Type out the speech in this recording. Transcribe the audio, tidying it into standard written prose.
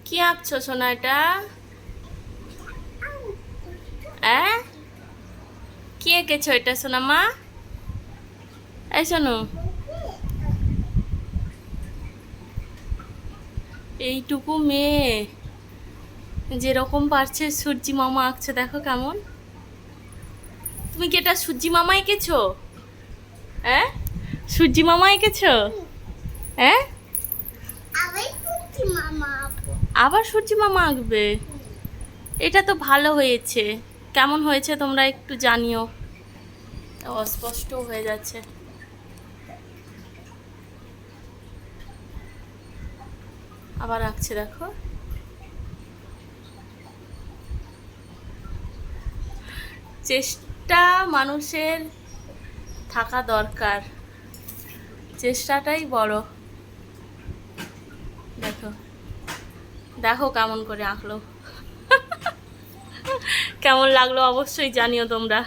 কি আঁকছো সোনা এটা? হ্যাঁ, কি এঁকেছো এটা সোনা মা? এই শোনো, এইটুকু মেয়ে যেরকম পারছে সূর্যি মামা আঁকছে, দেখো কেমন। তুমি কি এটা সূর্যি মামা এঁকেছো? হ্যাঁ, সূর্যি মামা এঁকেছো? হ্যাঁ, আবার সূর্যি মামা আঁকবে? এটা তো ভালো হয়েছে। কেমন হয়েছে তোমরা একটু জানিও। অস্পষ্ট হয়ে যাচ্ছে। আবার আঁকছে দেখো। চেষ্টা মানুষের থাকা দরকার, চেষ্টাটাই বড়। দেখো, দেখো কেমন করে আঁকলো। কেমন লাগলো অবশ্যই জানিও তোমরা।